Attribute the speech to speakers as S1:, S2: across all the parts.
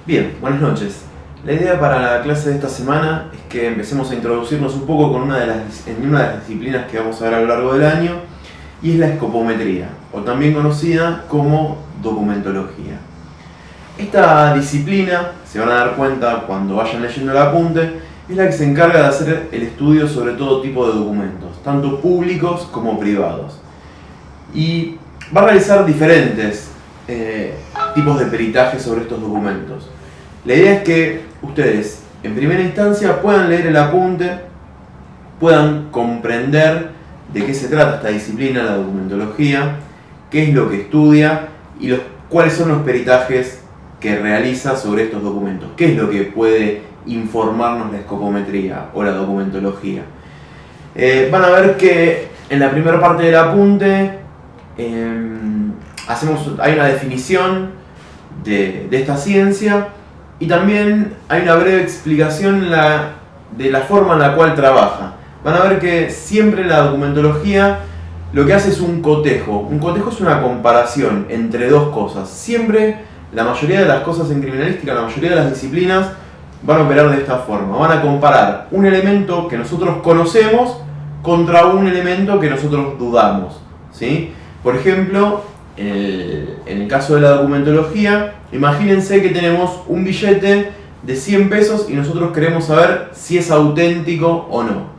S1: Bien, buenas noches. La idea para la clase de esta semana es que empecemos a introducirnos un poco en una de las disciplinas que vamos a ver a lo largo del año, y es la escopometría, o también conocida como documentología. Esta disciplina, se van a dar cuenta cuando vayan leyendo el apunte, es la que se encarga de hacer el estudio sobre todo tipo de documentos, tanto públicos como privados. Y va a realizar diferentes tipos de peritaje sobre estos documentos. La idea es que ustedes, en primera instancia, puedan leer el apunte, puedan comprender de qué se trata esta disciplina, la documentología, qué es lo que estudia y cuáles son los peritajes que realiza sobre estos documentos, qué es lo que puede informarnos la escopometría o la documentología. Van a ver que en la primera parte del apunte hay una definición de esta ciencia y también hay una breve explicación de la forma en la cual trabaja. Van a ver que siempre la documentología lo que hace es un cotejo. Un cotejo es una comparación entre dos cosas. Siempre, la mayoría de las cosas en criminalística, la mayoría de las disciplinas van a operar de esta forma. Van a comparar un elemento que nosotros conocemos contra un elemento que nosotros dudamos, ¿sí? Por ejemplo, en el caso de la documentología, imagínense que tenemos un billete de 100 pesos y nosotros queremos saber si es auténtico o no.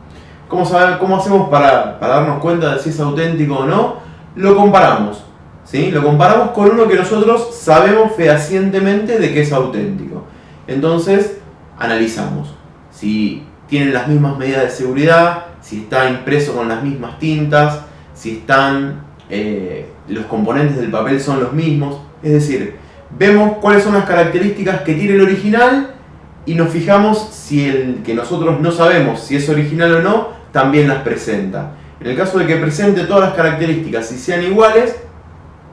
S1: ¿Cómo hacemos para darnos cuenta de si es auténtico o no? Lo comparamos, ¿sí? Lo comparamos con uno que nosotros sabemos fehacientemente de que es auténtico. Entonces, analizamos si tienen las mismas medidas de seguridad, si está impreso con las mismas tintas, si los componentes del papel son los mismos. Es decir, vemos cuáles son las características que tiene el original y nos fijamos si el que nosotros no sabemos si es original o no, también las presenta. En el caso de que presente todas las características y sean iguales,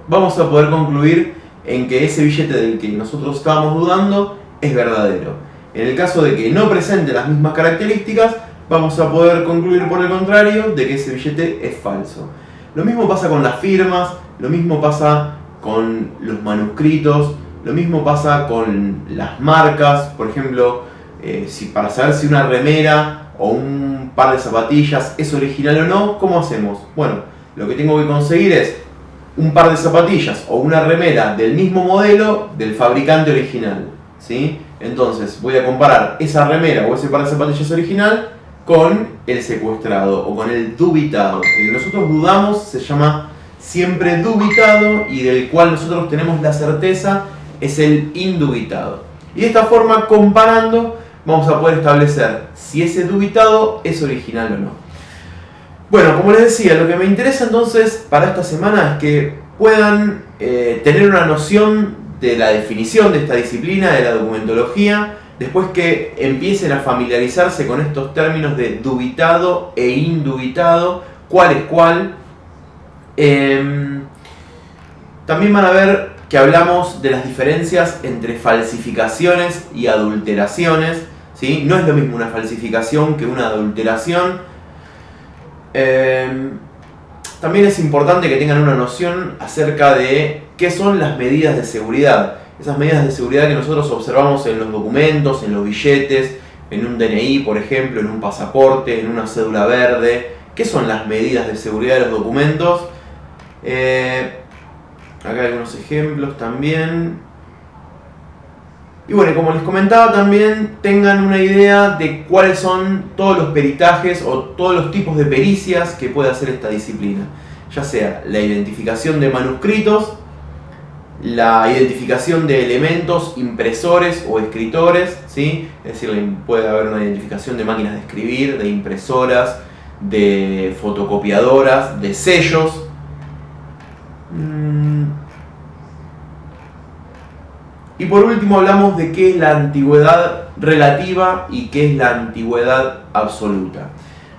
S1: vamos a poder concluir en que ese billete del que nosotros estábamos dudando es verdadero. En el caso de que no presente las mismas características, vamos a poder concluir por el contrario de que ese billete es falso. Lo mismo pasa con las firmas, lo mismo pasa con los manuscritos, lo mismo pasa con las marcas. Por ejemplo, para saber si una remera o un par de zapatillas es original o no, ¿cómo hacemos? Bueno, lo que tengo que conseguir es un par de zapatillas o una remera del mismo modelo del fabricante original, ¿sí? Entonces voy a comparar esa remera o ese par de zapatillas original con el secuestrado o con el dubitado. El que nosotros dudamos se llama siempre dubitado y del cual nosotros tenemos la certeza es el indubitado. Y de esta forma, comparando, vamos a poder establecer si ese dubitado es original o no. Bueno, como les decía, lo que me interesa entonces para esta semana es que puedan tener una noción de la definición de esta disciplina, de la documentología, después que empiecen a familiarizarse con estos términos de dubitado e indubitado, cuál es cuál. También van a ver que hablamos de las diferencias entre falsificaciones y adulteraciones, ¿sí? No es lo mismo una falsificación que una adulteración. También es importante que tengan una noción acerca de qué son las medidas de seguridad. Esas medidas de seguridad que nosotros observamos en los documentos, en los billetes, en un DNI, por ejemplo, en un pasaporte, en una cédula verde. ¿Qué son las medidas de seguridad de los documentos? Acá hay algunos ejemplos también. Y bueno, como les comentaba, también tengan una idea de cuáles son todos los peritajes o todos los tipos de pericias que puede hacer esta disciplina. Ya sea la identificación de manuscritos, la identificación de elementos impresores o escritores, ¿sí? Es decir, puede haber una identificación de máquinas de escribir, de impresoras, de fotocopiadoras, de sellos. Y por último hablamos de qué es la antigüedad relativa y qué es la antigüedad absoluta.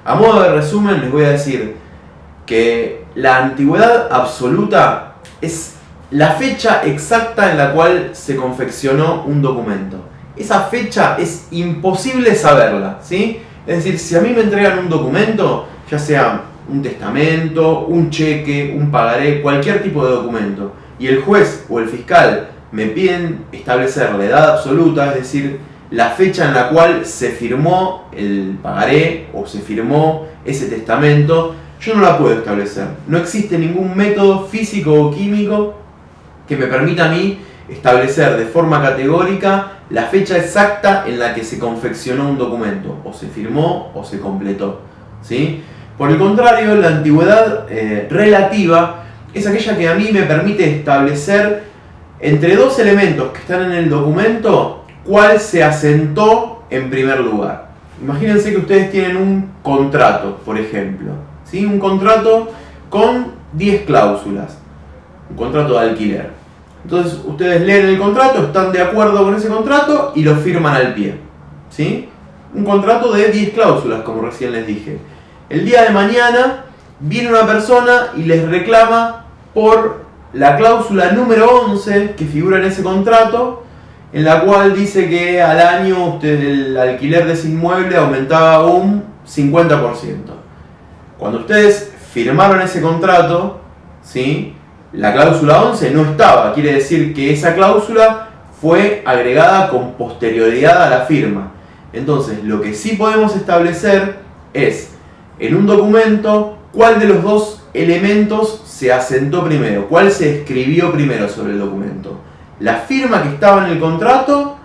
S1: A modo de resumen les voy a decir que la antigüedad absoluta es la fecha exacta en la cual se confeccionó un documento. Esa fecha es imposible saberla, ¿sí? Es decir, si a mí me entregan un documento, ya sea un testamento, un cheque, un pagaré, cualquier tipo de documento, y el juez o el fiscal me piden establecer la edad absoluta, es decir, la fecha en la cual se firmó el pagaré o se firmó ese testamento, yo no la puedo establecer. No existe ningún método físico o químico que me permita a mí establecer de forma categórica la fecha exacta en la que se confeccionó un documento, o se firmó o se completó, ¿sí? Por el contrario, la antigüedad relativa es aquella que a mí me permite establecer entre dos elementos que están en el documento cuál se asentó en primer lugar. Imagínense que ustedes tienen un contrato, por ejemplo, ¿sí? Un contrato con 10 cláusulas, un contrato de alquiler. Entonces ustedes leen el contrato, están de acuerdo con ese contrato y lo firman al pie, ¿sí? Un contrato de 10 cláusulas, como recién les dije. El día de mañana viene una persona y les reclama por la cláusula número 11 que figura en ese contrato, en la cual dice que al año el alquiler de ese inmueble aumentaba un 50%. Cuando ustedes firmaron ese contrato, ¿sí?, la cláusula 11 no estaba, quiere decir que esa cláusula fue agregada con posterioridad a la firma. Entonces, lo que sí podemos establecer es, en un documento, cuál de los dos elementos se asentó primero, cuál se escribió primero sobre el documento. La firma que estaba en el contrato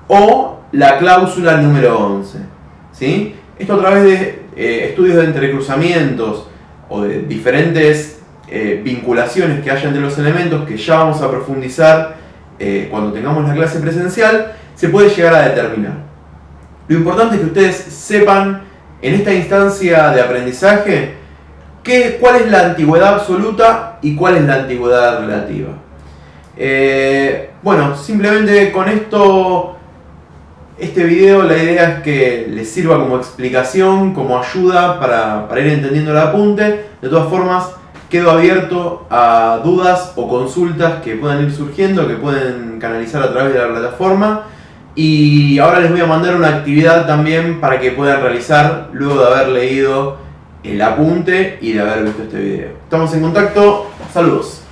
S1: o la cláusula número 11. ¿Sí? Esto a través de estudios de entrecruzamientos o de diferentes vinculaciones que haya entre los elementos, que ya vamos a profundizar cuando tengamos la clase presencial, se puede llegar a determinar. Lo importante es que ustedes sepan en esta instancia de aprendizaje cuál es la antigüedad absoluta y cuál es la antigüedad relativa. Bueno, simplemente con este video la idea es que les sirva como explicación, como ayuda para ir entendiendo el apunte. De todas formas, quedo abierto a dudas o consultas que puedan ir surgiendo, que pueden canalizar a través de la plataforma. Y ahora les voy a mandar una actividad también para que puedan realizar luego de haber leído el apunte y de haber visto este video. Estamos en contacto, saludos.